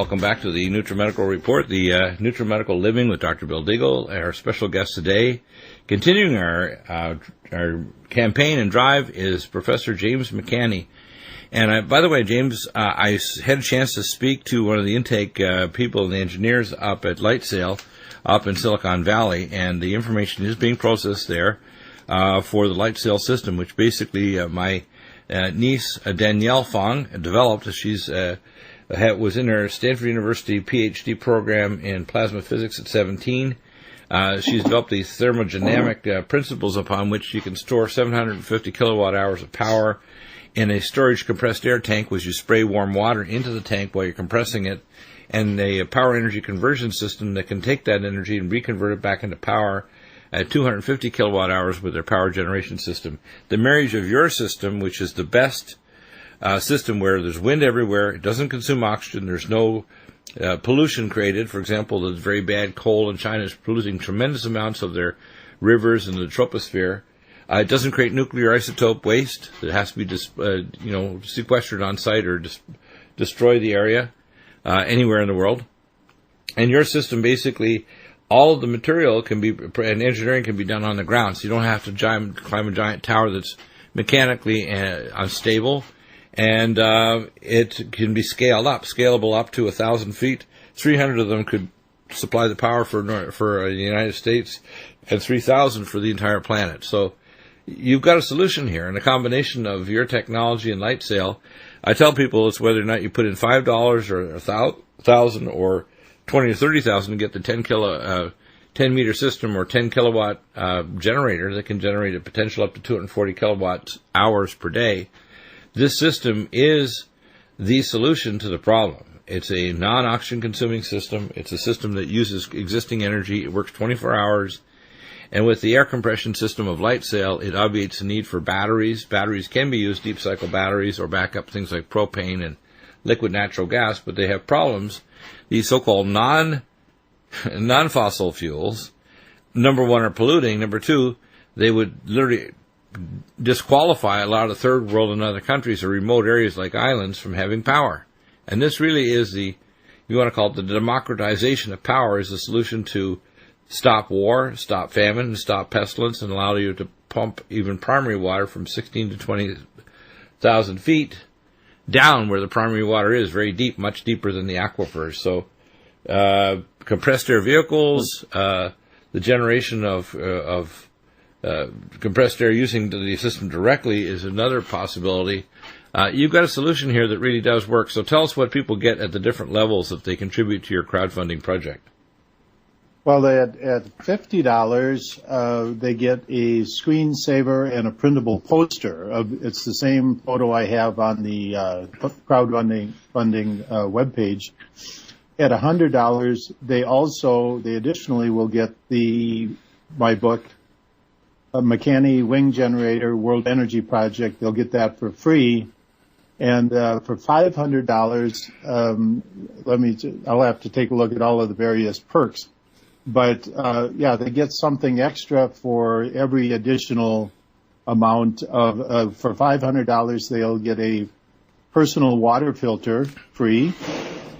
Welcome back to the NutriMedical Report, the NutriMedical Living with Dr. Bill Deagle. Our special guest today, continuing our campaign and drive, is Professor James McCanney. And by the way, James, I had a chance to speak to one of the intake people and the engineers up at Lightsail, up in Silicon Valley, and the information is being processed there for the Lightsail system, which basically my niece Danielle Fong developed. She's was in her Stanford University PhD program in plasma physics at 17. She's developed these thermodynamic principles upon which you can store 750 kilowatt hours of power in a storage compressed air tank, which you spray warm water into the tank while you're compressing it, and a power energy conversion system that can take that energy and reconvert it back into power at 250 kilowatt hours with their power generation system. The marriage of your system, which is the best system where there's wind everywhere, it doesn't consume oxygen, there's no pollution created. For example, the very bad coal in China is polluting tremendous amounts of their rivers and the troposphere. It doesn't create nuclear isotope waste that has to be sequestered on site or destroy the area anywhere in the world. And your system, basically, all of the material can be, and engineering can be done on the ground, so you don't have to climb a giant tower that's mechanically unstable. And it can be scalable up to 1,000 feet. 300 of them could supply the power for the United States, and 3,000 for the entire planet. So you've got a solution here, and a combination of your technology and Lightsail. I tell people it's whether or not you put in $5 or 1,000 or 20 or 30,000 to get the 10 meter system or 10 kilowatt generator that can generate a potential up to 240 kilowatt hours per day. This system is the solution to the problem. It's a non-oxygen consuming system. It's a system that uses existing energy. It works 24 hours. And with the air compression system of Lightsail, it obviates the need for batteries. Batteries can be used, deep cycle batteries, or backup things like propane and liquid natural gas, but they have problems. These so-called non-fossil fuels, number one, are polluting. Number two, they would literally disqualify a lot of third world and other countries or remote areas like islands from having power. And this really is you want to call it the democratization of power, is the solution to stop war, stop famine, and stop pestilence, and allow you to pump even primary water from 16 to 20,000 feet down where the primary water is, very deep, much deeper than the aquifers. So compressed air vehicles, the generation of compressed air using the system directly is another possibility. You've got a solution here that really does work. So tell us what people get at the different levels if they contribute to your crowdfunding project. Well, at $50, they get a screensaver and a printable poster. It's the same photo I have on the crowdfunding webpage. At $100, they additionally will get my book, McCanney Wing Generator World Energy Project. They'll get that for free. And for $500, I'll have to take a look at all of the various perks. But they get something extra for every additional amount of. For $500, they'll get a personal water filter free,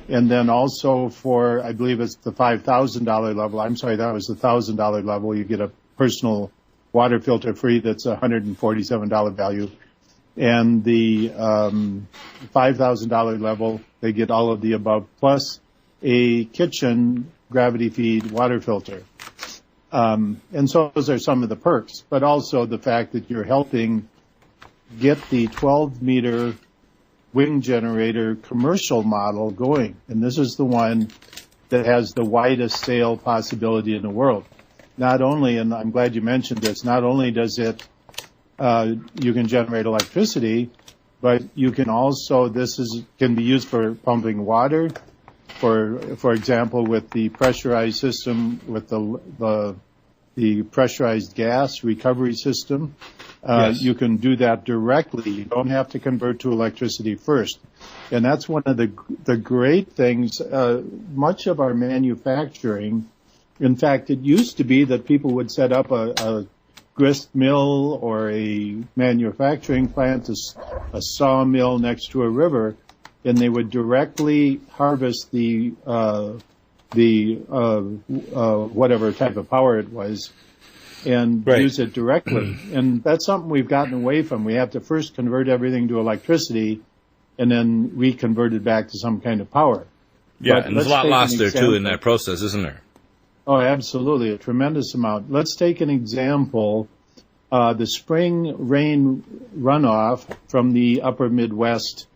and then also for, I believe it's the $5,000 level. I'm sorry, that was the $1,000 level. You get a personal water filter free. That's a $147 value, and the $5,000 level, they get all of the above plus a kitchen gravity feed water filter. And so those are some of the perks, but also the fact that you're helping get the 12-meter wing generator commercial model going. And this is the one that has the widest sale possibility in the world. Not only, and I'm glad you mentioned this, not only does it, you can generate electricity, but you can also, can be used for pumping water. For example, with the pressurized system, with the pressurized gas recovery system, yes. You can do that directly. You don't have to convert to electricity first. And that's one of the great things. Much of our manufacturing, in fact, it used to be that people would set up a grist mill or a manufacturing plant, a sawmill next to a river. and they would directly harvest the whatever type of power it was, and use it directly. And that's something we've gotten away from. We have to first convert everything to electricity, and then reconvert it back to some kind of power. Yeah, and there's a lot lost there too in that process, isn't there? Oh, absolutely, a tremendous amount. Let's take an example. The spring rain runoff from the upper Midwest,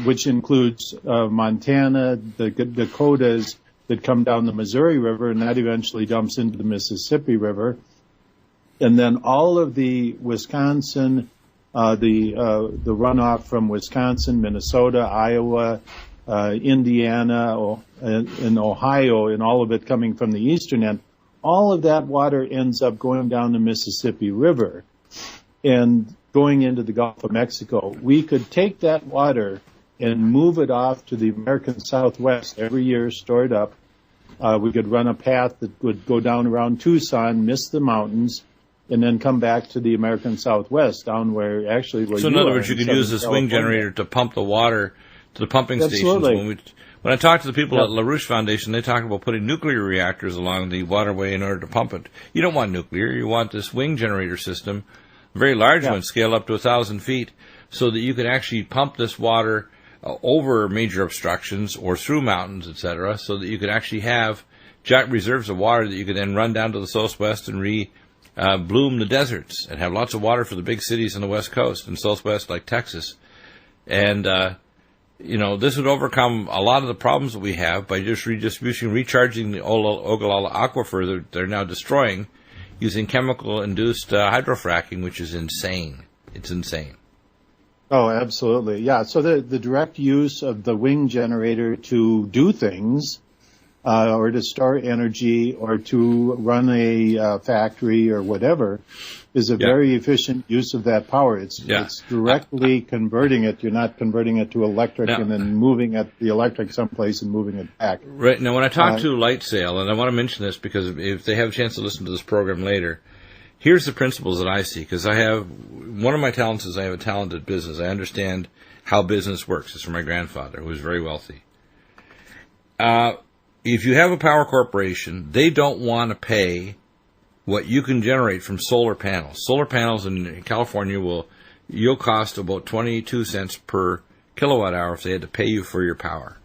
which includes Montana, the Dakotas that come down the Missouri River, and that eventually dumps into the Mississippi River. And then all of the Wisconsin, the runoff from Wisconsin, Minnesota, Iowa, Indiana, and Ohio, and all of it coming from the eastern end, all of that water ends up going down the Mississippi River and going into the Gulf of Mexico. We could take that water and move it off to the American Southwest every year, store it up. We could run a path that would go down around Tucson, miss the mountains, and then come back to the American Southwest, down where So in other words, you could use the swing generator to pump the water to the pumping stations. When I talked to the people at LaRouche Foundation, they talked about putting nuclear reactors along the waterway in order to pump it. You don't want nuclear. You want this wing generator system, very large ones, scale up to 1,000 feet, so that you can actually pump this water over major obstructions or through mountains, etc., so that you could actually have giant reserves of water that you could then run down to the southwest and bloom the deserts and have lots of water for the big cities on the west coast and southwest like Texas. And, this would overcome a lot of the problems that we have by just recharging the Ogallala aquifer that they're now destroying using chemical-induced hydrofracking, which is insane. It's insane. Oh, absolutely. Yeah. So the direct use of the wing generator to do things, or to store energy, or to run a factory or whatever, is a very efficient use of that power. It's directly converting it. You're not converting it to electric and then moving the electric someplace and moving it back. Right. Now, when I talk to Lightsail, and I want to mention this because if they have a chance to listen to this program later, here's the principles that I see, because one of my talents is I have a talented business. I understand how business works. It's from my grandfather, who was very wealthy. If you have a power corporation, they don't want to pay what you can generate from solar panels. Solar panels in California you'll cost about 22 cents per kilowatt hour if they had to pay you for your power.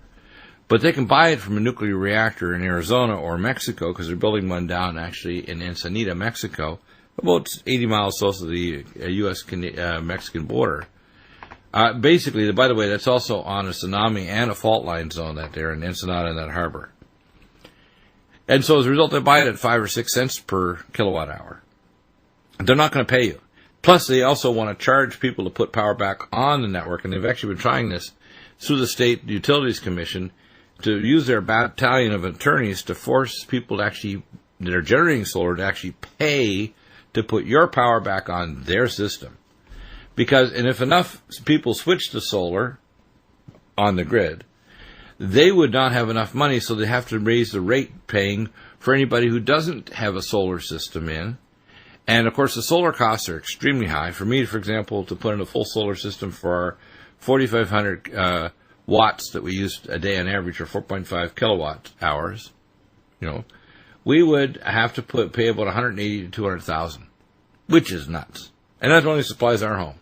But they can buy it from a nuclear reactor in Arizona or Mexico, because they're building one down actually in Ensenada, Mexico, about 80 miles south of the U.S.-Mexican border. Basically, by the way, that's also on a tsunami and a fault line zone that there in Ensenada and that harbor. And so as a result, they buy it at 5 or 6 cents per kilowatt hour. They're not going to pay you. Plus, they also want to charge people to put power back on the network, and they've actually been trying this through the State Utilities Commission to use their battalion of attorneys to force people that are generating solar to actually pay to put your power back on their system. And if enough people switch to solar on the grid, they would not have enough money, so they have to raise the rate paying for anybody who doesn't have a solar system in. And, of course, the solar costs are extremely high. For me, for example, to put in a full solar system for our 4,500 watts that we use a day on average, or 4.5 kilowatt hours, we would have to pay about $180,000 to $200,000, which is nuts. And that only supplies our home.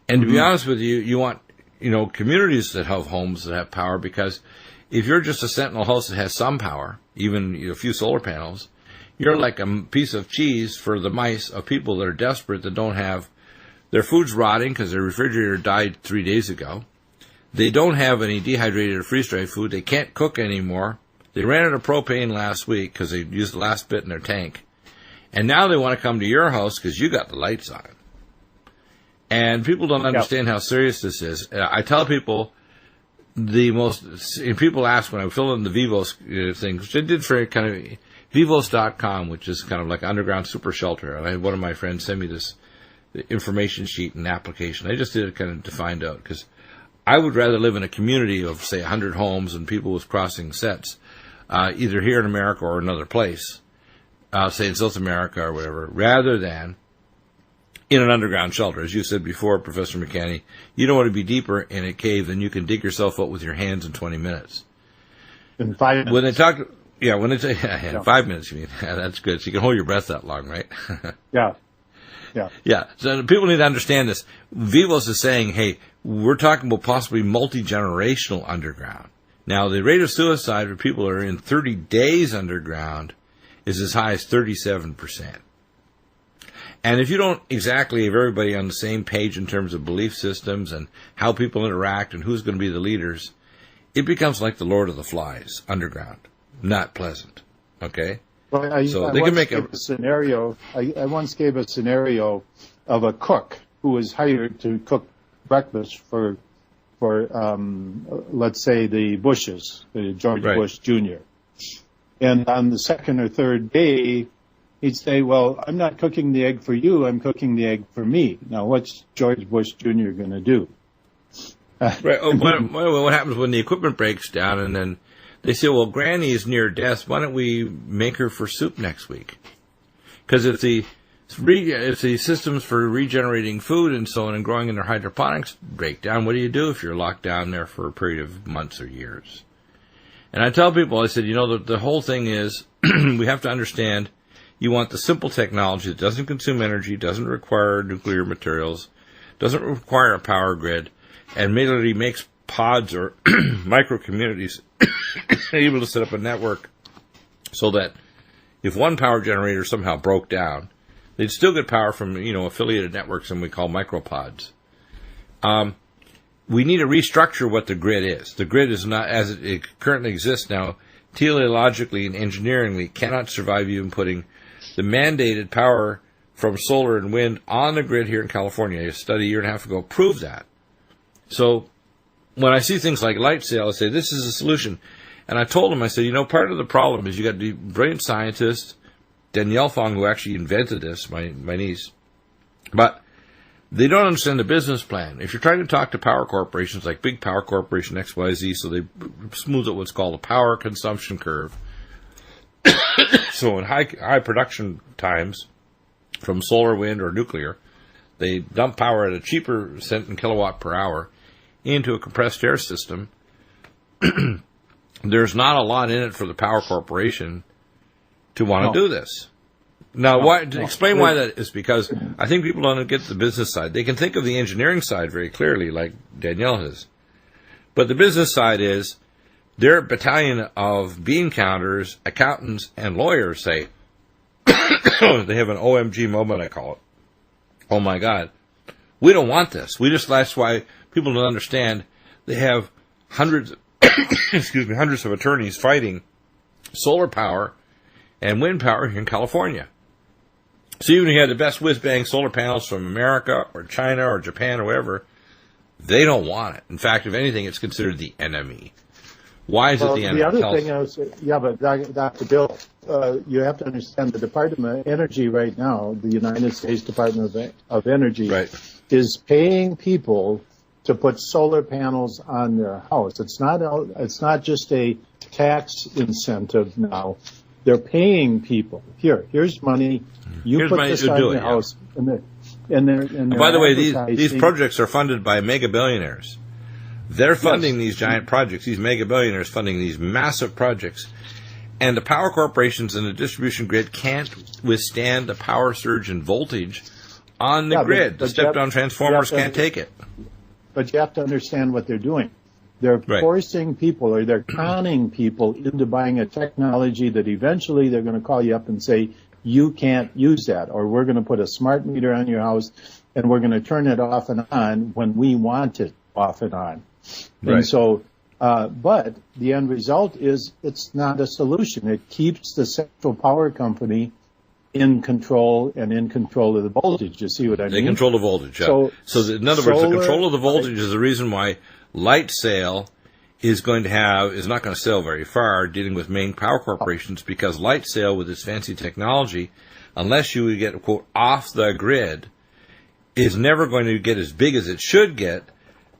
And to be honest with you, you want communities that have homes that have power, because if you're just a sentinel house that has some power, even a few solar panels, you're like a piece of cheese for the mice of people that are desperate, that don't have their food's rotting because their refrigerator died 3 days ago. They don't have any dehydrated or freeze-dried food. They can't cook anymore. They ran out of propane last week because they used the last bit in their tank. And now they want to come to your house because you got the lights on. And people don't understand how serious this is. I tell people people ask when I fill in the Vivos thing, which I did for kind of Vivos.com, which is kind of like an underground super shelter. And I had one of my friends send me this information sheet and application. I just did it kind of to find out, because I would rather live in a community of, say, 100 homes and people with crossing sets, either here in America or another place, say in South America or whatever, rather than in an underground shelter. As you said before, Professor McCanney, you don't want to be deeper in a cave than you can dig yourself up with your hands in 20 minutes. In 5 minutes. When they talk, in 5 minutes, you mean. Yeah, that's good. So you can hold your breath that long, right? Yeah. Yeah. Yeah. So people need to understand this. Vivos is saying, hey, we're talking about possibly multi-generational underground. Now, the rate of suicide for people who are in 30 days underground is as high as 37%. And if you don't exactly have everybody on the same page in terms of belief systems and how people interact and who's going to be the leaders, it becomes like the Lord of the Flies underground. Not pleasant. Okay? Well, I once gave a scenario of a cook who was hired to cook breakfast for let's say the Bushes, George Bush Jr. And on the second or third day, he'd say, well, I'm not cooking the egg for you, I'm cooking the egg for me. Now, what's George Bush Jr. going to do? Right. What happens when the equipment breaks down and then they say, well, Granny is near death. Why don't we make her for soup next week? Because if the systems for regenerating food and so on and growing in their hydroponics break down, what do you do if you're locked down there for a period of months or years? And I tell people, I said, the whole thing is we have to understand you want the simple technology that doesn't consume energy, doesn't require nuclear materials, doesn't require a power grid, and merely makes pods or micro communities able to set up a network so that if one power generator somehow broke down, they'd still get power from affiliated networks, and we call micropods. We need to restructure what the grid is. The grid is not as it currently exists now. Teleologically and engineeringly cannot survive even putting the mandated power from solar and wind on the grid here in California. A study a year and a half ago proved that. So when I see things like light sail, I say, this is a solution. And I told him, I said, part of the problem is you got the brilliant scientist, Danielle Fong, who actually invented this, my niece. But they don't understand the business plan. If you're trying to talk to power corporations like Big Power Corporation XYZ, so they smooth out what's called a power consumption curve. So in high production times from solar, wind, or nuclear, they dump power at a cheaper cent and kilowatt per hour into a compressed air system. There's not a lot in it for the power corporation to want to do this. Now, explain why that is, because I think people don't get the business side. They can think of the engineering side very clearly, like Danielle has. But the business side is their battalion of bean counters, accountants, and lawyers say, they have an OMG moment, I call it. Oh, my God. We don't want this. That's why people don't understand. They have hundreds of attorneys fighting solar power and wind power here in California. So even if you had the best whiz-bang solar panels from America or China or Japan or wherever, they don't want it. In fact, if anything, it's considered the enemy. Why is it the enemy? The other thing is, but Dr. Bill, you have to understand the Department of Energy right now, the United States Department of Energy, is paying people to put solar panels on their house. It's not just a tax incentive now. They're paying people. Here's money. Here's put this on your house. And by the way, these projects are funded by mega billionaires. They're funding these giant projects. These mega billionaires funding these massive projects. And the power corporations and the distribution grid can't withstand the power surge in voltage on the grid. The step-down transformers can't take it. But you have to understand what they're doing. They're forcing people, or they're conning people into buying a technology that eventually they're going to call you up and say, you can't use that, or we're going to put a smart meter on your house and we're going to turn it off and on when we want it off and on. Right. And so, but the end result is it's not a solution. It keeps the central power company in control and in control of the voltage. You see what I mean? They control the voltage. Yeah. So in other words, the control of the voltage is the reason why light sail is not going to sail very far dealing with main power corporations, because light sail with its fancy technology, unless you get, quote, off the grid, is never going to get as big as it should get,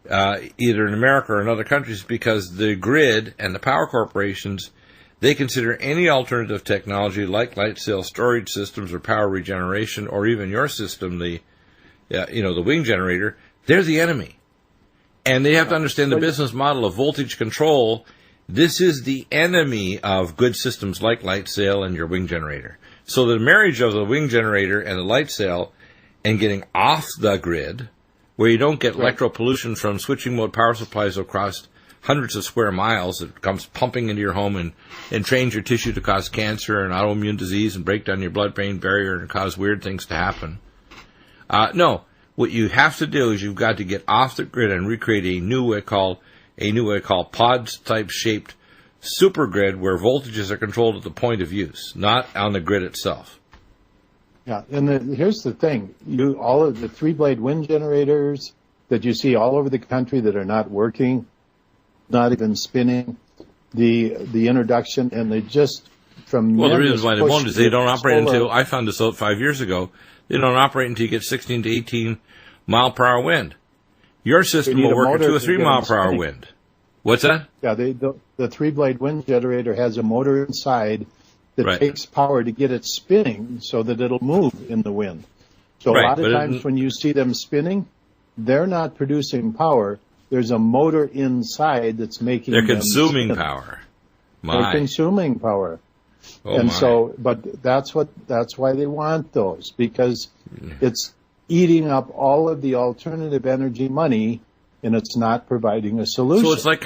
either in America or in other countries, because the grid and the power corporations, they consider any alternative technology like light sail storage systems or power regeneration, or even your system, the the wing generator, they're the enemy. And they have to understand the business model of voltage control. This is the enemy of good systems like light sail and your wing generator. So the marriage of the wing generator and the light sail and getting off the grid, where you don't get electro pollution from switching mode power supplies across hundreds of square miles that comes pumping into your home and trains your tissue to cause cancer and autoimmune disease and break down your blood-brain barrier and cause weird things to happen. No, what you have to do is you've got to get off the grid and recreate a new way called pods-type shaped supergrid where voltages are controlled at the point of use, not on the grid itself. Yeah, and here's the thing. All of the three-blade wind generators that you see all over the country that are not working, not even spinning, the introduction, and they just from the reason why they won't is they don't operate until, I found this out 5 years ago, they don't operate until you get 16 to 18 mile per hour wind. Your system will work at 2 or 3 mile per hour wind. What's that? Yeah, the three-blade wind generator has a motor inside that takes power to get it spinning so that it'll move in the wind. So a lot of times when you see them spinning, they're not producing power. There's a motor inside that's making them consuming spin. Power. They're consuming power. But that's why they want those, because it's eating up all of the alternative energy money, and it's not providing a solution. So it's like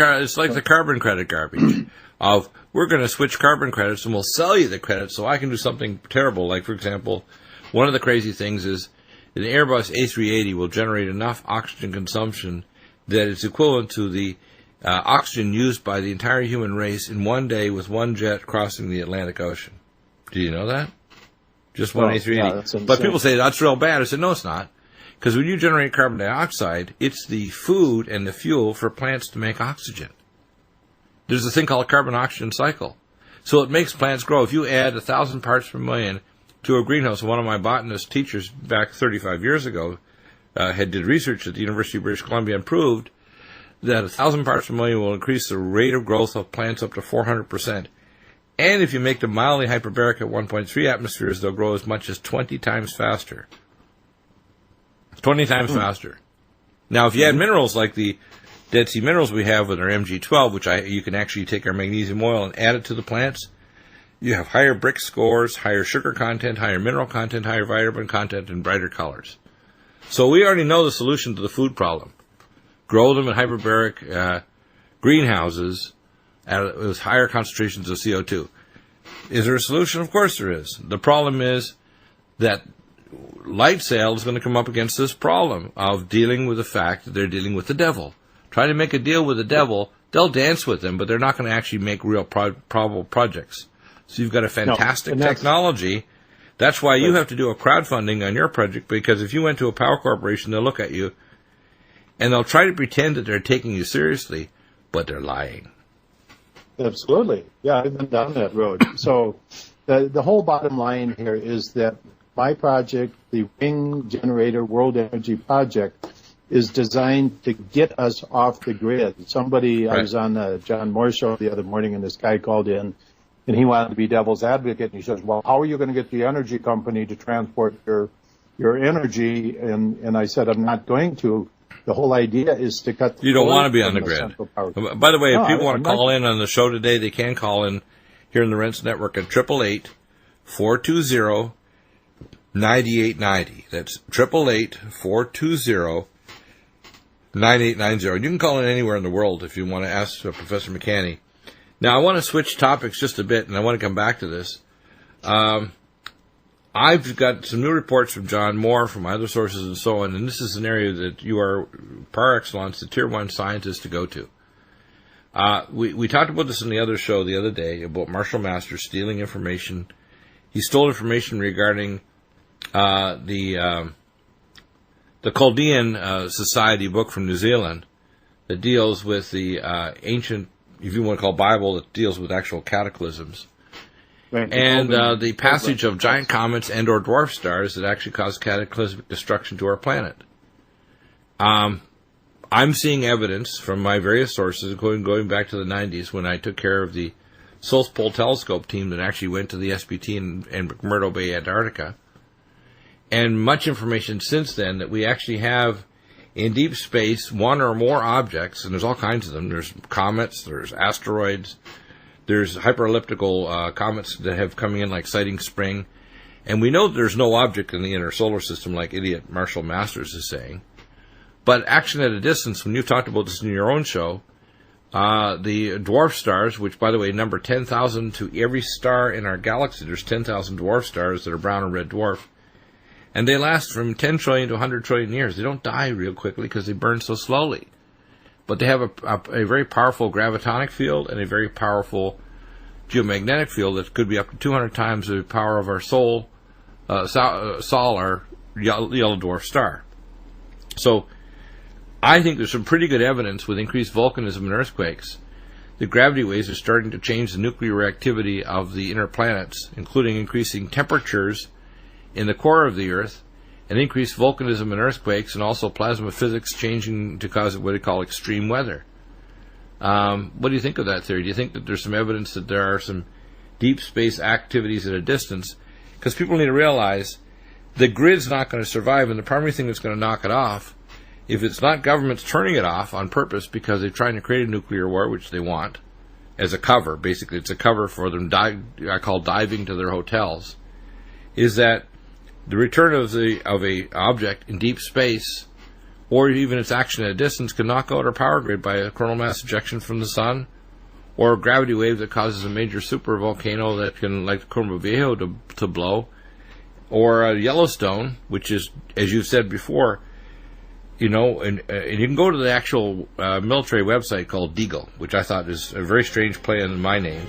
the carbon credit garbage of we're going to switch carbon credits and we'll sell you the credits so I can do something terrible. Like, for example, one of the crazy things is an Airbus A380 will generate enough oxygen consumption that it's equivalent to the oxygen used by the entire human race in one day with one jet crossing the Atlantic Ocean. Do you know that? Just one A380. Yeah, but people say that's real bad. I said, no, it's not. Because when you generate carbon dioxide, it's the food and the fuel for plants to make oxygen. There's a thing called a carbon-oxygen cycle. So it makes plants grow. If you add 1,000 parts per million to a greenhouse, one of my botanist teachers back 35 years ago did research at the University of British Columbia and proved that 1,000 parts per million will increase the rate of growth of plants up to 400%. And if you make them mildly hyperbaric at 1.3 atmospheres, they'll grow as much as 20 times faster. 20 times faster. Now, if you add minerals like the Dead Sea minerals we have with our Mg12, which you can actually take our magnesium oil and add it to the plants, you have higher brick scores, higher sugar content, higher mineral content, higher vitamin content, and brighter colors. So we already know the solution to the food problem. Grow them in hyperbaric greenhouses with higher concentrations of CO2. Is there a solution? Of course there is. The problem is that light sail is going to come up against this problem of dealing with the fact that they're dealing with the devil. Try to make a deal with the devil, they'll dance with them, but they're not going to actually make real probable projects. So you've got a fantastic technology. That's why you have to do a crowdfunding on your project, because if you went to a power corporation, they'll look at you, and they'll try to pretend that they're taking you seriously, but they're lying. Absolutely. Yeah, I've been down that road. So the whole bottom line here is that my project, the Wing Generator World Energy Project, is designed to get us off the grid. I was on the John Moore show the other morning, and this guy called in, and he wanted to be devil's advocate, and he says, well, how are you going to get the energy company to transport your energy? And I said, I'm not going to. The whole idea is to cut. You don't want to be on the grid. By the way, if people want to call in on the show today, they can call in here in the Rense Network at 888-420-9890. That's 888-420-9890. You can call in anywhere in the world if you want to ask Professor McCanney. Now, I want to switch topics just a bit, and I want to come back to this. I've got some new reports from John Moore, from other sources and so on, and this is an area that you are, par excellence, the Tier 1 scientist to go to. We talked about this in the other show the other day, about Marshall Masters stealing information. He stole information regarding the Chaldean Society book from New Zealand that deals with the ancient, if you want to call Bible, that deals with actual cataclysms. Right. And the passage of giant comets and or dwarf stars that actually cause cataclysmic destruction to our planet. I'm seeing evidence from my various sources, including going back to the 90s when I took care of the South Pole Telescope team that actually went to the SPT in McMurdo Bay, Antarctica. and much information since then that we actually have in deep space one or more objects, and there's all kinds of them. There's comets, there's asteroids, there's hyperelliptical comets that have coming in like Sighting Spring, and we know there's no object in the inner solar system like idiot Marshall Masters is saying. But action at a distance, when you've talked about this in your own show, the dwarf stars, which, by the way, number 10,000 to every star in our galaxy. There's 10,000 dwarf stars that are brown and red dwarf. And they last from 10 trillion to 100 trillion years. They don't die real quickly because they burn so slowly. But they have a very powerful gravitonic field and a very powerful geomagnetic field that could be up to 200 times the power of our Sol, our yellow dwarf star. So I think there's some pretty good evidence with increased volcanism and earthquakes that gravity waves are starting to change the nuclear activity of the inner planets, including increasing temperatures in the core of the Earth, and increased volcanism and earthquakes, and also plasma physics changing to cause what they call extreme weather. What do you think of that theory? Do you think that there's some evidence that there are some deep space activities at a distance? Because people need to realize the grid's not going to survive, and the primary thing that's going to knock it off, if it's not governments turning it off on purpose because they're trying to create a nuclear war, which they want, as a cover, basically it's a cover for them, I call diving to their hotels, is that the return of a object in deep space, or even its action at a distance, can knock out our power grid by a coronal mass ejection from the sun, or a gravity wave that causes a major supervolcano that can, like the Curva Viejo, to blow, or a Yellowstone, which is, as you've said before, and you can go to the actual military website called Deagle, which I thought is a very strange play on my name.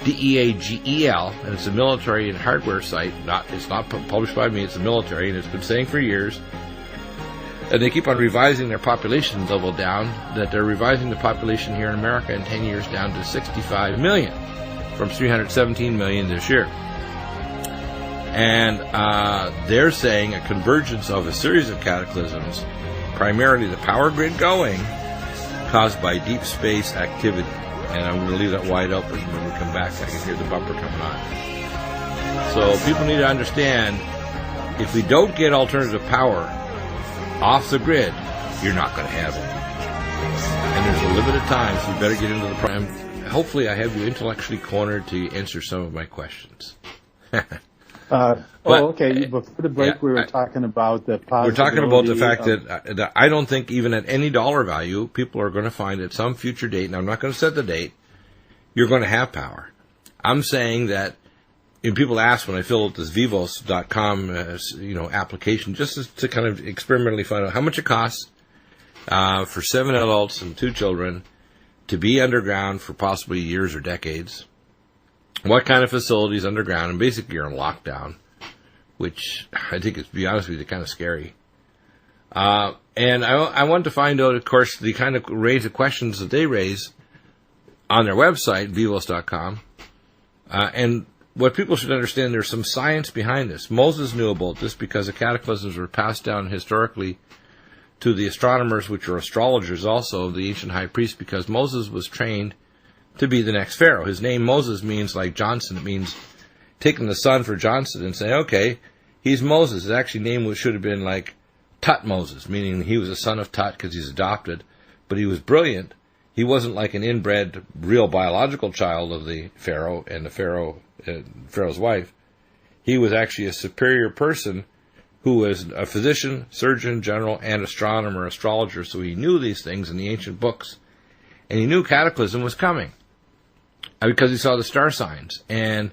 DEAGEL, and it's a military and hardware site. It's not published by me, it's a military, and it's been saying for years, and they keep on revising their population level down, that they're revising the population here in America in 10 years down to 65 million, from 317 million this year. And they're saying a convergence of a series of cataclysms, primarily the power grid going, caused by deep space activity. And I'm going to leave that wide open. When we come back, I can hear the bumper coming on. So people need to understand, if we don't get alternative power off the grid, you're not going to have it. And there's a limited time, so you better get into the program. Hopefully I have you intellectually cornered to answer some of my questions. Okay. Before the break, we were talking about the possibility. We're talking about the fact that I don't think even at any dollar value, people are going to find at some future date, and I'm not going to set the date, you're going to have power. I'm saying that, and people ask when I fill out this vivos.com application, just to kind of experimentally find out how much it costs for 7 adults and 2 children to be underground for possibly years or decades. What kind of facilities underground, and basically you're in lockdown, which I think is, to be honest with you, kind of scary. And I want to find out, of course, the kind of range of questions that they raise on their website, vivos.com. And what people should understand, there's some science behind this. Moses knew about this because the cataclysms were passed down historically to the astronomers, which are astrologers also, of the ancient high priest, because Moses was trained to be the next pharaoh. His name Moses means, like Johnson, it means taking the son for Johnson and saying, okay, he's Moses. His actual name should have been like Tut Moses, meaning he was a son of Tut because he's adopted, but he was brilliant. He wasn't like an inbred, real biological child of the pharaoh and the pharaoh's wife. He was actually a superior person who was a physician, surgeon, general, and astronomer, astrologer, so he knew these things in the ancient books, and he knew cataclysm was coming because he saw the star signs. And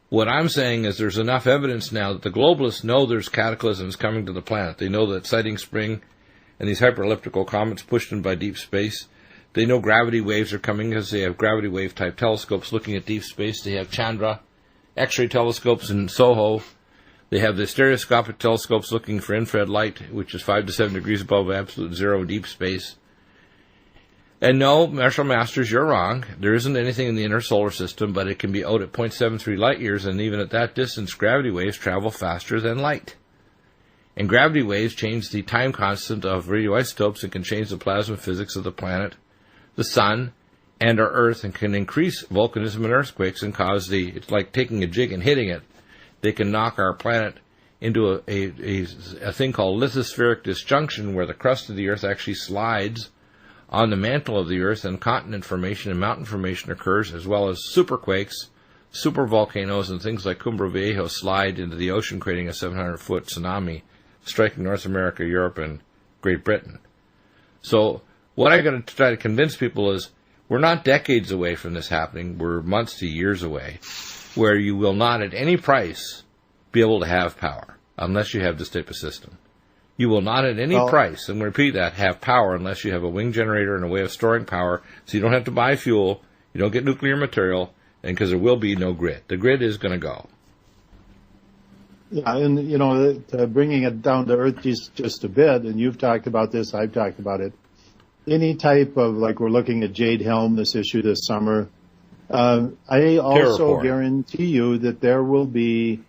what I'm saying is there's enough evidence now that the globalists know there's cataclysms coming to the planet. They know that Sighting Spring and these hyperelliptical comets pushed in by deep space. They know gravity waves are coming because they have gravity wave type telescopes looking at deep space. They have Chandra X-ray telescopes in Soho. They have the stereoscopic telescopes looking for infrared light, which is 5 to 7 degrees above absolute zero in deep space. And no, Marshall Masters, you're wrong. There isn't anything in the inner solar system, but it can be out at 0.73 light years, and even at that distance, gravity waves travel faster than light. And gravity waves change the time constant of radioisotopes and can change the plasma physics of the planet, the sun, and our Earth, and can increase volcanism and earthquakes and cause it's like taking a jig and hitting it. They can knock our planet into a thing called lithospheric disjunction, where the crust of the Earth actually slides on the mantle of the Earth, and continent formation and mountain formation occurs, as well as superquakes, supervolcanoes, and things like Cumbre Viejo slide into the ocean, creating a 700-foot tsunami, striking North America, Europe, and Great Britain. So what I got to try to convince people is we're not decades away from this happening. We're months to years away, where you will not at any price be able to have power unless you have this type of system. You will not at any price, and we repeat that, have power unless you have a wing generator and a way of storing power, so you don't have to buy fuel, you don't get nuclear material, and because there will be no grid. The grid is going to go. Yeah, and, you know, bringing it down to earth just a bit, and you've talked about this, I've talked about it, any type of, like we're looking at Jade Helm, this issue this summer, I also guarantee you that there will be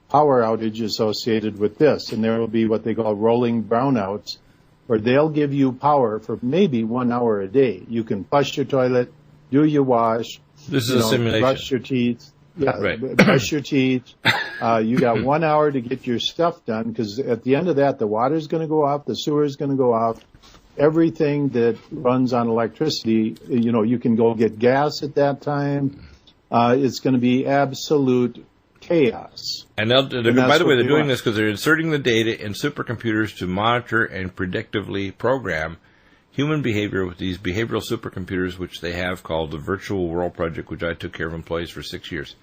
power outage associated with this, and there will be what they call rolling brownouts, where they'll give you power for maybe 1 hour a day. You can flush your toilet, do your wash, this is a simulation. Brush your teeth. Yeah, right. Brush your teeth. You got 1 hour to get your stuff done, because at the end of that, the water's going to go off, the sewer's going to go off. Everything that runs on electricity, you know, you can go get gas at that time. It's going to be absolute chaos. And by the way, they're doing this because they're inserting the data in supercomputers to monitor and predictively program human behavior with these behavioral supercomputers, which they have called the Virtual World Project, which I took care of employees for 6 years.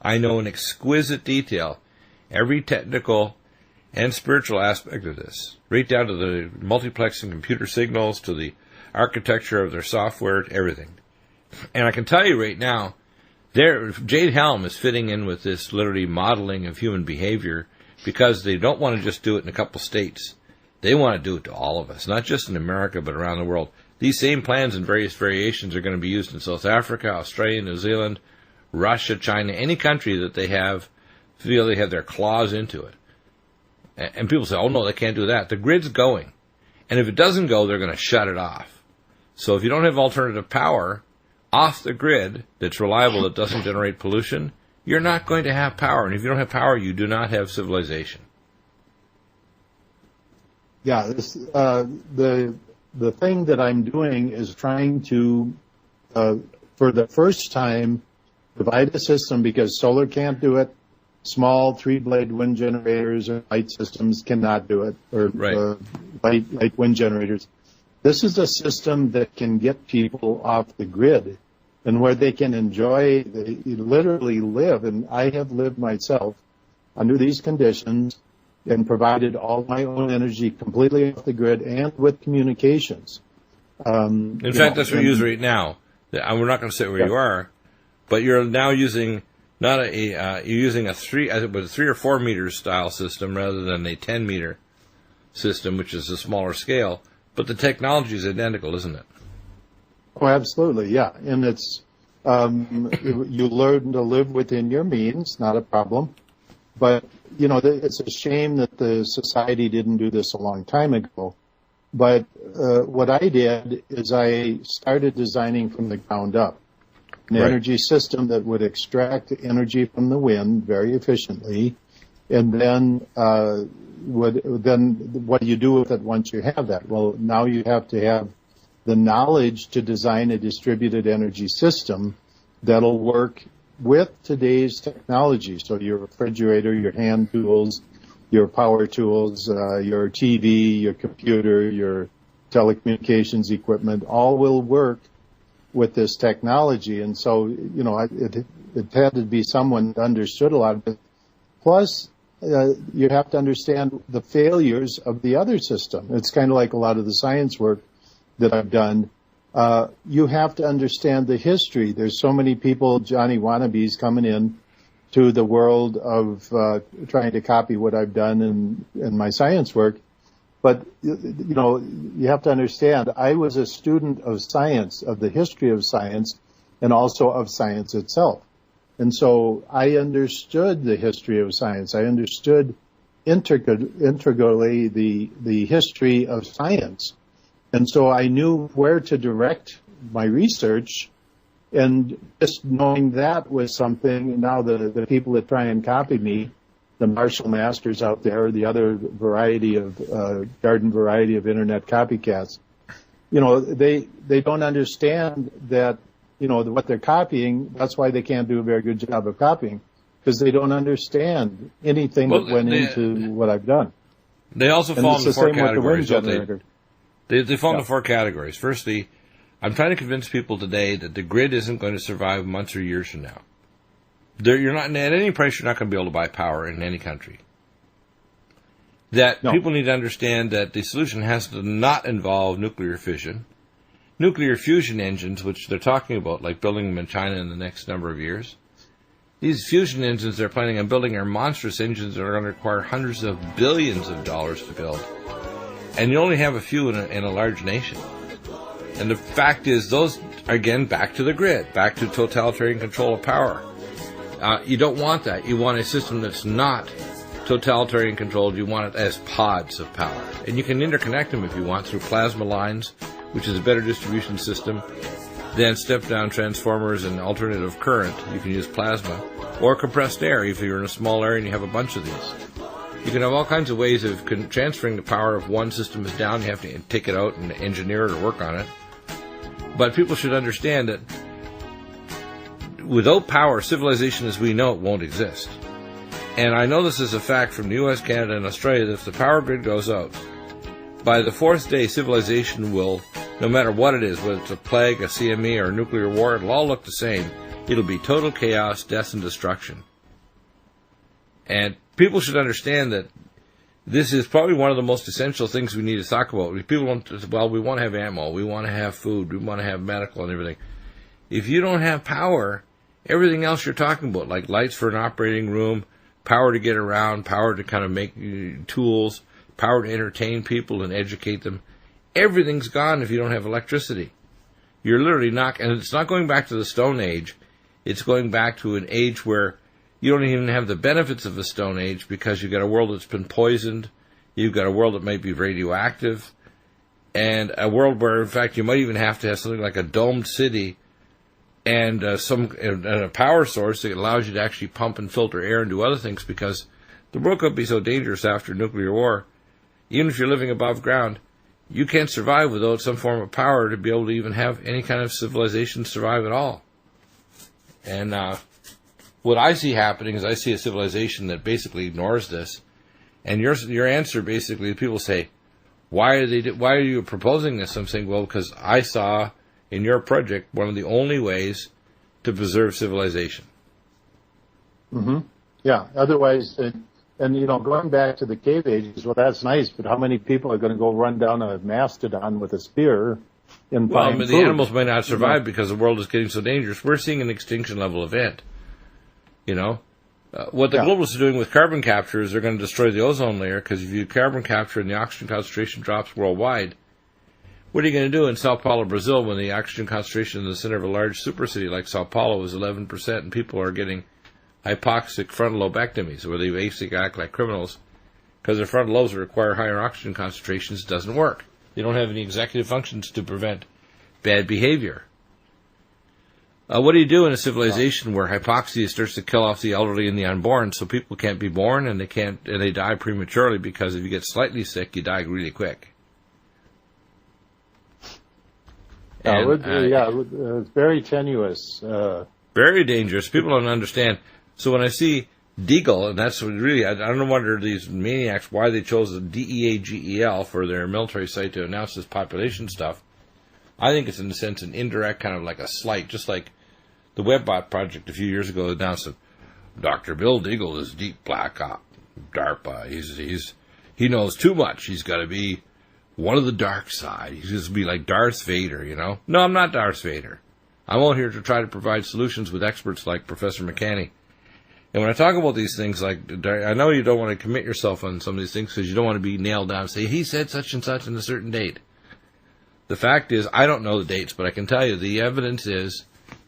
I know in exquisite detail every technical and spiritual aspect of this, right down to the multiplexing computer signals, to the architecture of their software, everything. And I can tell you right now, Jade Helm is fitting in with this literally modeling of human behavior, because they don't want to just do it in a couple states. They want to do it to all of us, not just in America, but around the world. These same plans in various variations are going to be used in South Africa, Australia, New Zealand, Russia, China, any country that they feel they have their claws into it. And people say, oh, no, they can't do that. The grid's going. And if it doesn't go, they're going to shut it off. So if you don't have alternative power off the grid that's reliable, that doesn't generate pollution, you're not going to have power. And if you don't have power, you do not have civilization. Yeah, the thing that I'm doing is trying to, for the first time, provide a system, because solar can't do it. Small three-blade wind generators or light systems cannot do it, or light wind generators. This is a system that can get people off the grid, and where they can enjoy, they literally live, and I have lived myself under these conditions and provided all my own energy completely off the grid and with communications. In fact, that's what we use right now. We're not going to say where you are, but you're now using you're using a 3 or 4 meter style system rather than a 10 meter system, which is a smaller scale. But the technology is identical, isn't it? Oh, absolutely, yeah. And it's you learn to live within your means, not a problem. But you know, it's a shame that the society didn't do this a long time ago. But what I did is I started designing from the ground up an energy system that would extract energy from the wind very efficiently, and then what do you do with it once you have that? Well, now you have to have the knowledge to design a distributed energy system that'll work with today's technology. So your refrigerator, your hand tools, your power tools, your TV, your computer, your telecommunications equipment, all will work with this technology. And so, you know, it had to be someone that understood a lot of it. Plus, you have to understand the failures of the other system. It's kind of like a lot of the science work that I've done. You have to understand the history. There's so many people, Johnny wannabes, coming in to the world of trying to copy what I've done in my science work. But, you know, you have to understand, I was a student of science, of the history of science, and also of science itself. And so I understood the history of science. I understood integrally the history of science. And so I knew where to direct my research. And just knowing that was something, now the people that try and copy me, the Marshall Masters out there, the other variety of garden variety of internet copycats, they don't understand that, what they're copying. That's why they can't do a very good job of copying, because they don't understand anything that went into what I've done. They also fall into four categories. They fall into four categories. Firstly, I'm trying to convince people today that the grid isn't going to survive months or years from now. You're not, at any price, you're not going to be able to buy power in any country. People need to understand that the solution has to not involve nuclear fission. Nuclear fusion engines, which they're talking about, like building them in China in the next number of years. These fusion engines they're planning on building are monstrous engines that are going to require hundreds of billions of dollars to build. And you only have a few in a large nation. And the fact is, those are, again, back to the grid, back to totalitarian control of power. You don't want that. You want a system that's not totalitarian controlled. You want it as pods of power. And you can interconnect them if you want through plasma lines, which is a better distribution system than step-down transformers and alternative current. You can use plasma or compressed air if you're in a small area and you have a bunch of these. You can have all kinds of ways of transferring the power. If one system is down, you have to take it out and engineer it or work on it. But people should understand that without power, civilization as we know it won't exist. And I know this is a fact from the U.S., Canada, and Australia, that if the power grid goes out, by the fourth day, civilization will, no matter what it is, whether it's a plague, a CME, or a nuclear war, it'll all look the same. It'll be total chaos, death, and destruction. And people should understand that this is probably one of the most essential things we need to talk about. People don't, we want to have ammo, we want to have food, we want to have medical and everything. If you don't have power, everything else you're talking about, like lights for an operating room, power to get around, power to kind of make tools, power to entertain people and educate them, everything's gone if you don't have electricity. You're literally not, and it's not going back to the Stone Age, it's going back to an age where you don't even have the benefits of the Stone Age, because you've got a world that's been poisoned, you've got a world that might be radioactive, and a world where, in fact, you might even have to have something like a domed city and a power source that allows you to actually pump and filter air and do other things, because the world could be so dangerous after nuclear war. Even if you're living above ground, you can't survive without some form of power to be able to even have any kind of civilization survive at all. And what I see happening is I see a civilization that basically ignores this. And your answer basically, people say, why are you proposing this? I'm saying, well, because I saw in your project one of the only ways to preserve civilization. Mm-hmm. Yeah. Otherwise, going back to the cave ages, well, that's nice, but how many people are going to go run down a mastodon with a spear and find food? The animals may not survive because the world is getting so dangerous. We're seeing an extinction level event. What the globalists are doing with carbon capture is they're going to destroy the ozone layer, because if you carbon capture and the oxygen concentration drops worldwide, what are you going to do in Sao Paulo, Brazil, when the oxygen concentration in the center of a large supercity like Sao Paulo is 11% and people are getting hypoxic frontal lobectomies, where they basically act like criminals because their frontal lobes require higher oxygen concentrations? It doesn't work. They don't have any executive functions to prevent bad behavior. What do you do in a civilization where hypoxia starts to kill off the elderly and the unborn, so people can't be born and they die prematurely, because if you get slightly sick, you die really quick? It's very tenuous. Very dangerous. People don't understand. So when I see Deagle, and that's what really, I don't wonder these maniacs why they chose the DEAGEL for their military site to announce this population stuff. I think it's, in a sense, an indirect kind of like a slight, just like the WebBot project a few years ago announced that Dr. Bill Deagle is deep black op, DARPA. He knows too much. He's got to be one of the dark side. He's going to be like Darth Vader, No, I'm not Darth Vader. I'm out here to try to provide solutions with experts like Professor McCanney. And when I talk about these things, like, I know you don't want to commit yourself on some of these things because you don't want to be nailed down and say, he said such and such on a certain date. The fact is, I don't know the dates, but I can tell you the evidence is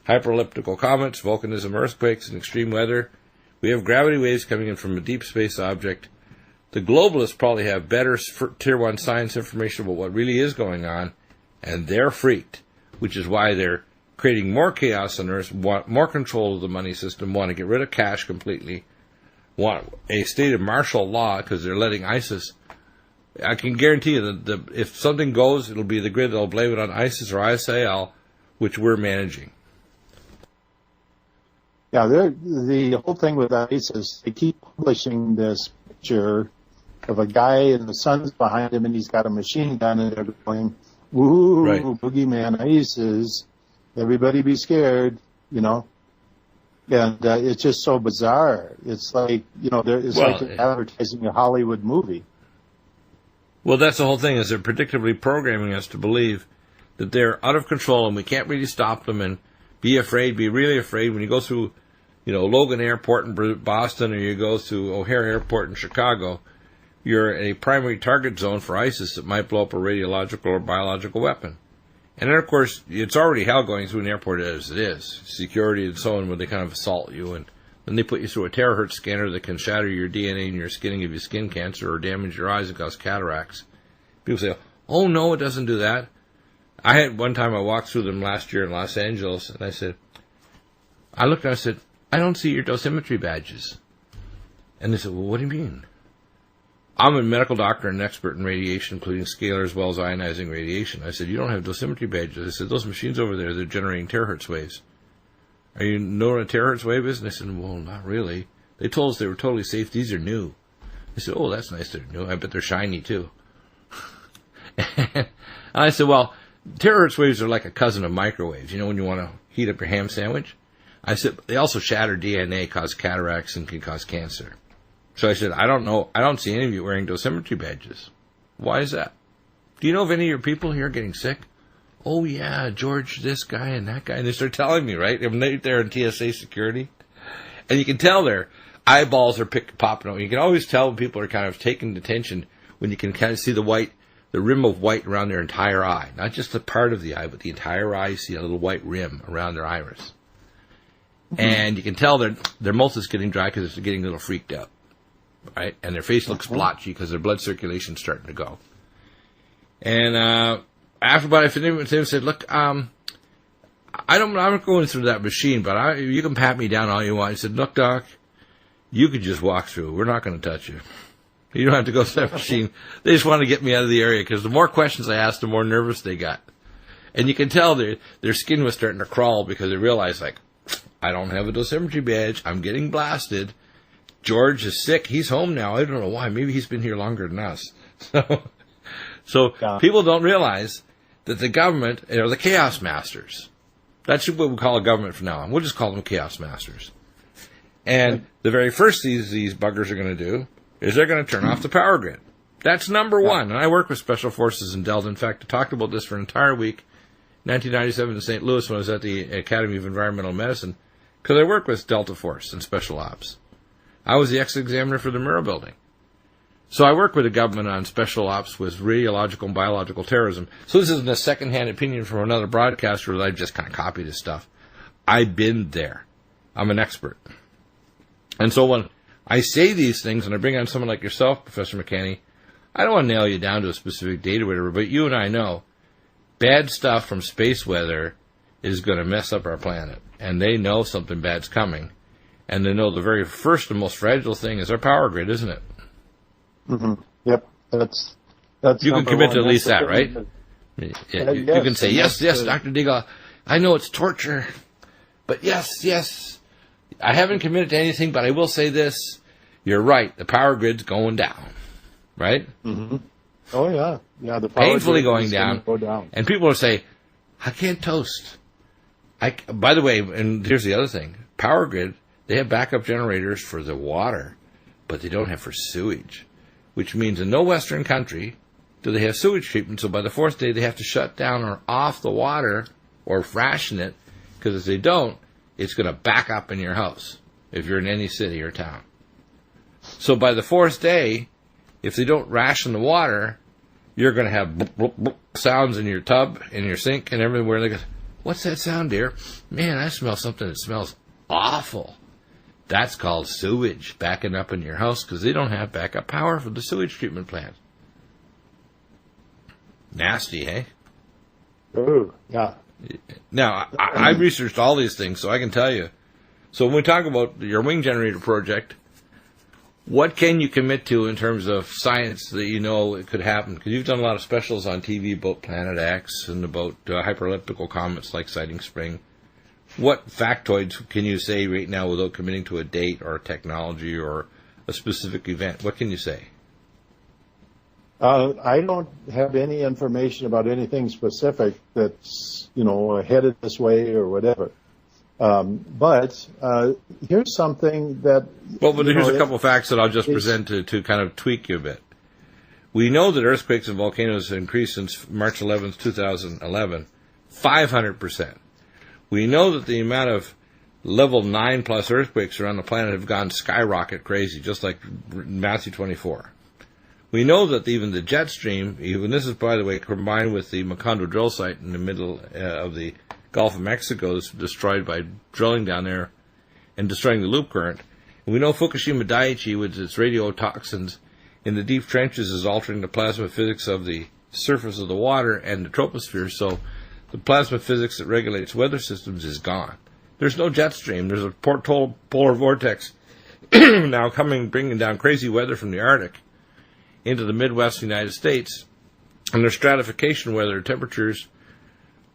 hyperelliptical comets, volcanism, earthquakes, and extreme weather. We have gravity waves coming in from a deep space object. The globalists probably have better Tier 1 science information about what really is going on, and they're freaked, which is why they're creating more chaos on Earth, want more control of the money system, want to get rid of cash completely, want a state of martial law because they're letting ISIS. I can guarantee you that if something goes, it'll be the grid that'll blame it on ISIS or ISIL, which we're managing. Yeah, the whole thing with ISIS, they keep publishing this picture of a guy and the sun's behind him and he's got a machine gun and they're going, woo, right. Boogeyman ISIS, everybody be scared, you know. And it's just so bizarre. It's like, you know, it's like advertising a Hollywood movie. Well, that's the whole thing, is they're predictably programming us to believe that they're out of control and we can't really stop them, and be really afraid when you go through, you know, Logan Airport in Boston or you go through O'Hare Airport in Chicago. You're a primary target zone for ISIS that might blow up a radiological or biological weapon. And then, of course, it's already hell going through an airport as it is. Security and so on, where they kind of assault you. And then they put you through a terahertz scanner that can shatter your DNA in your skin and give you skin cancer or damage your eyes and cause cataracts. People say, oh, no, it doesn't do that. I had one time I walked through them last year in Los Angeles, and I looked and I said, I don't see your dosimetry badges. And they said, well, what do you mean? I'm a medical doctor and an expert in radiation, including scalar as well as ionizing radiation. I said, you don't have dosimetry badges. I said, those machines over there, they're generating terahertz waves. Are you know what a terahertz wave is? And I said, well, not really. They told us they were totally safe. These are new. I said, oh, that's nice. They're new. I bet they're shiny, too. And I said, well, terahertz waves are like a cousin of microwaves. You know when you want to heat up your ham sandwich? I said, they also shatter DNA, cause cataracts, and can cause cancer. So I said, I don't know. I don't see any of you wearing dosimetry badges. Why is that? Do you know of any of your people here getting sick? Oh, yeah, George, this guy and that guy. And they start telling me, right? I'm there in TSA security. And you can tell their eyeballs are popping out. You can always tell when people are kind of taking attention when you can kind of see the rim of white around their entire eye. Not just the part of the eye, but the entire eye. You see a little white rim around their iris. Mm-hmm. And you can tell their mouth is getting dry because they're getting a little freaked out. Right, and their face looks blotchy because their blood circulation's starting to go. And after about I finished with him, said, "Look, I'm not going through that machine, but you can pat me down all you want." He said, "Look, Doc, you could just walk through. We're not going to touch you. You don't have to go through that machine." They just want to get me out of the area because the more questions I asked, the more nervous they got. And you can tell their skin was starting to crawl because they realized, like, I don't have a dosimetry badge. I'm getting blasted. George is sick. He's home now. I don't know why. Maybe he's been here longer than us. So yeah. People don't realize that the government are the chaos masters. That's what we call a government from now on. We'll just call them chaos masters. And the very first these buggers are going to do is they're going to turn off the power grid. That's number one. And I work with special forces in Delta. In fact, I talked about this for an entire week, 1997 in St. Louis when I was at the Academy of Environmental Medicine, because I work with Delta Force and Special Ops. I was the ex-examiner for the Murrah building. So I work with the government on special ops with radiological and biological terrorism. So this isn't a second-hand opinion from another broadcaster that I just kind of copied his stuff. I've been there. I'm an expert. And so when I say these things and I bring on someone like yourself, Professor McCanney, I don't want to nail you down to a specific date or whatever, but you and I know bad stuff from space weather is going to mess up our planet. And they know something bad's coming. And they know the very first and most fragile thing is our power grid, isn't it? Mm-hmm. Yep. That's you can commit to at least that, right? Yeah, you can say, yes, Dr. Deagle, I know it's torture, but yes. I haven't committed to anything, but I will say this. You're right. The power grid's going down, right? Mm-hmm. Oh, yeah. Yeah, the power painfully grid going down. Go down. And people will say, I can't toast. By the way, and here's the other thing. Power grid, they have backup generators for the water, but they don't have for sewage, which means in no Western country do they have sewage treatment. So by the fourth day, they have to shut down or off the water or ration it, because if they don't, it's going to back up in your house if you're in any city or town. So by the fourth day, if they don't ration the water, you're going to have bloop, bloop, bloop sounds in your tub, in your sink, and everywhere. They go, what's that sound, dear? Man, I smell something that smells awful. That's called sewage backing up in your house because they don't have backup power for the sewage treatment plant. Nasty, hey? Oh, yeah. Now, I researched all these things, so I can tell you. So when we talk about your wing generator project, What can you commit to in terms of science that you know it could happen? Because you've done a lot of specials on TV about Planet X and about hyperelliptical comets like Siding Spring. What factoids can you say right now without committing to a date or a technology or a specific event? What can you say? I don't have any information about anything specific that's, headed this way or whatever. But here's something that... Well, but here's a couple of facts that I'll just present to kind of tweak you a bit. We know that earthquakes and volcanoes have increased since March 11th, 2011, 500%. We know that the amount of level 9 plus earthquakes around the planet have gone skyrocket crazy, just like Matthew 24. We know that even the jet stream, even this is, by the way, combined with the Macondo drill site in the middle of the Gulf of Mexico, is destroyed by drilling down there and destroying the loop current. And we know Fukushima Daiichi, with its radiotoxins in the deep trenches, is altering the plasma physics of the surface of the water and the troposphere, so the plasma physics that regulates weather systems is gone. There's no jet stream. There's a polar vortex now bringing down crazy weather from the Arctic into the Midwest United States, and their stratification weather temperatures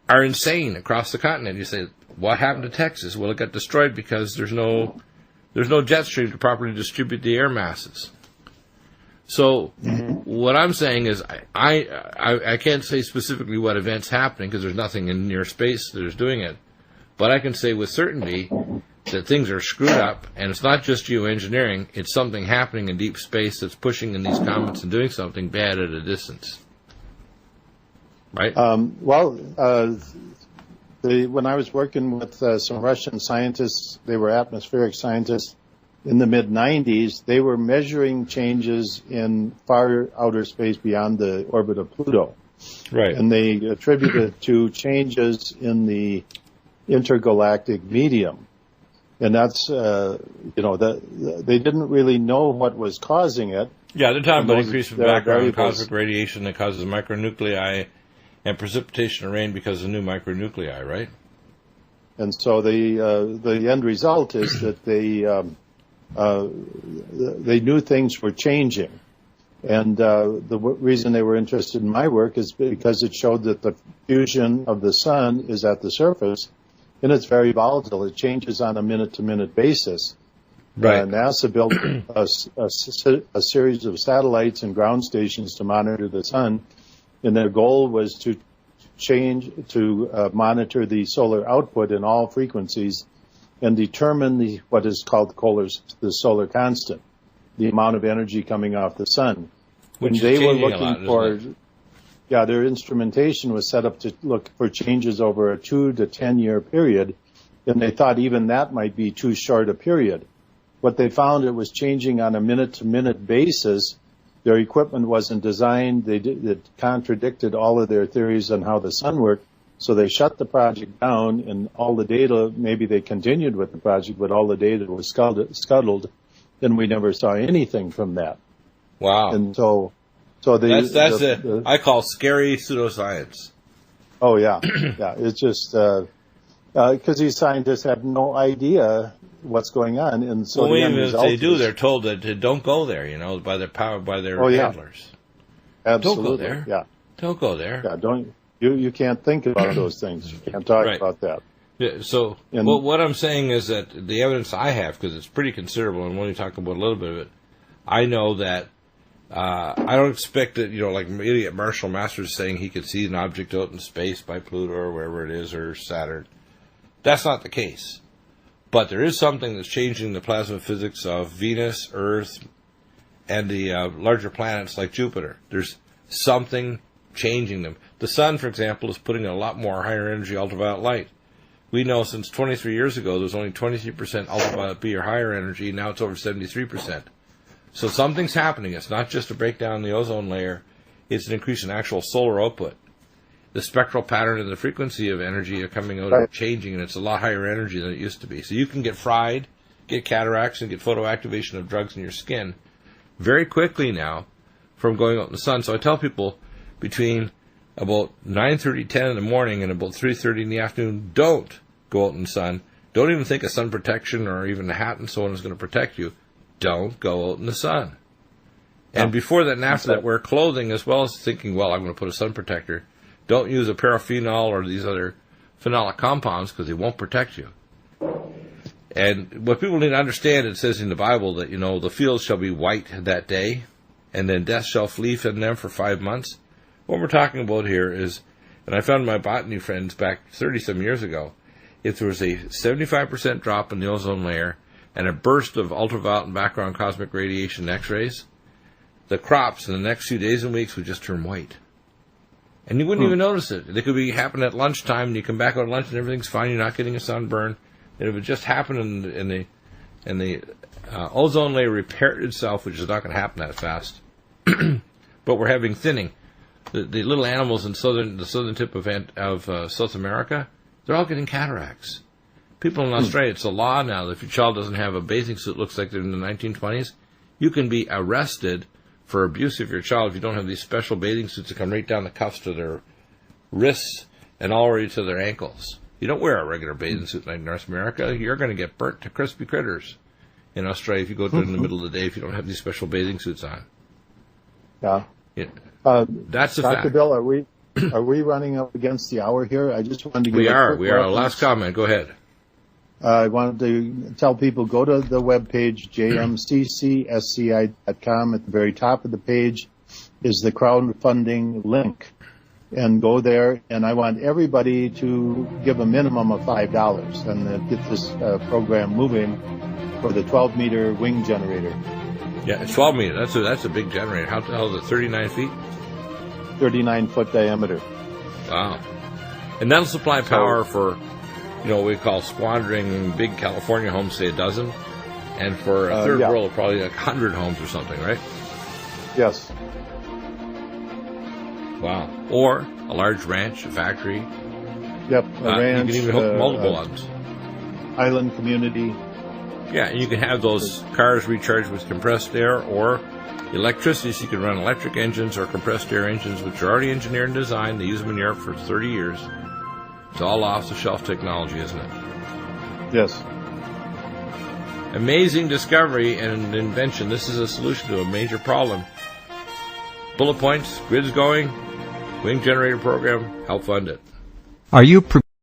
are insane across the continent. You say, what happened to Texas? Well, it got destroyed because there's no jet stream to properly distribute the air masses. So what I'm saying is I can't say specifically what event's happening because there's nothing in near space that is doing it, but I can say with certainty that things are screwed up, and it's not just geoengineering, it's something happening in deep space that's pushing in these comets and doing something bad at a distance. Right? When I was working with some Russian scientists, they were atmospheric scientists, in the mid-90s, they were measuring changes in far outer space beyond the orbit of Pluto. Right. And they attributed it to changes in the intergalactic medium. And that's, they didn't really know what was causing it. Yeah, they're talking about increase in background cosmic radiation that causes micronuclei and precipitation of rain because of new micronuclei, right? And so the end result is that they knew things were changing. And the reason they were interested in my work is because it showed that the fusion of the sun is at the surface, and it's very volatile. It changes on a minute-to-minute basis. Right. NASA built a series of satellites and ground stations to monitor the sun, and their goal was to monitor the solar output in all frequencies and determine what is called the solar constant, the amount of energy coming off the sun. Which they were looking for, their instrumentation was set up to look for changes over a 2 to 10 year period, and they thought even that might be too short a period. What they found, it was changing on a minute-to-minute basis. Their equipment wasn't designed. It contradicted all of their theories on how the sun worked. So they shut the project down, and all the data, maybe they continued with the project, but all the data was scuttled, and we never saw anything from that. Wow. And I call scary pseudoscience. Oh, yeah. Yeah, it's just because these scientists have no idea what's going on. And so even if they do, they're told that don't go there, by their handlers. Absolutely. Don't go there. Yeah. Don't go there. Yeah, you can't think about those things. You can't talk about that. Yeah, so what I'm saying is that the evidence I have, because it's pretty considerable, and we'll only talk about a little bit of it, I know that I don't expect that, like idiot Marshall Masters saying he could see an object out in space by Pluto or wherever it is, or Saturn. That's not the case. But there is something that's changing the plasma physics of Venus, Earth, and the larger planets like Jupiter. There's something changing them. The sun, for example, is putting a lot more higher energy ultraviolet light. We know since 23 years ago there was only 23% ultraviolet B or higher energy. Now it's over 73%. So something's happening. It's not just a breakdown in the ozone layer. It's an increase in actual solar output. The spectral pattern and the frequency of energy are coming out and changing, and it's a lot higher energy than it used to be. So you can get fried, get cataracts, and get photoactivation of drugs in your skin very quickly now from going out in the sun. So I tell people between about 9:30, 10 in the morning and about 3:30 in the afternoon, don't go out in the sun. Don't even think of sun protection or even a hat and so on is going to protect you. don't go out in the sun. And before that and after that, wear clothing as well as thinking, well, I'm going to put a sun protector. Don't use a paraphenol or these other phenolic compounds because they won't protect you. And what people need to understand, it says in the Bible that, the fields shall be white that day, and then death shall flee from them for 5 months. What we're talking about here is, and I found my botany friends back 30-some years ago, if there was a 75% drop in the ozone layer and a burst of ultraviolet and background cosmic radiation X-rays, the crops in the next few days and weeks would just turn white. And you wouldn't even notice it. It could be happening at lunchtime, and you come back out at lunch and everything's fine, you're not getting a sunburn. And if it just happened in the ozone layer repaired itself, which is not going to happen that fast, but we're having thinning. The little animals in the southern tip of South America, they're all getting cataracts. People in Australia, it's a law now that if your child doesn't have a bathing suit, looks like they're in the 1920s, you can be arrested for abuse of your child if you don't have these special bathing suits that come right down the cuffs to their wrists and all the way to their ankles. You don't wear a regular bathing suit like North America. You're going to get burnt to crispy critters in Australia if you go to it in the middle of the day if you don't have these special bathing suits on. Yeah. That's a Dr. fact. Bill, are we running up against the hour here? I just wanted to give We a are. quick We are. reference. Last comment. Go ahead. I wanted to tell people, go to the webpage, jmccsci.com. At the very top of the page is the crowdfunding link. And go there, and I want everybody to give a minimum of $5 and get this program moving for the 12-meter wing generator. Yeah, it's 12 meters. That's a big generator. How the hell is it, 39 feet? 39-foot diameter. Wow. And that'll supply power for, what we call squandering big California homes, say a dozen. And for a third world, probably like 100 homes or something, right? Yes. Wow. Or a large ranch, a factory. Yep, a ranch. You can even hook multiple ones. Island community. Yeah, and you can have those cars recharged with compressed air or electricity, so you can run electric engines or compressed air engines, which are already engineered and designed. They use them in Europe for 30 years. It's all off-the-shelf technology, isn't it? Yes. Amazing discovery and invention. This is a solution to a major problem. Bullet points, grids going, wing generator program, help fund it. Are you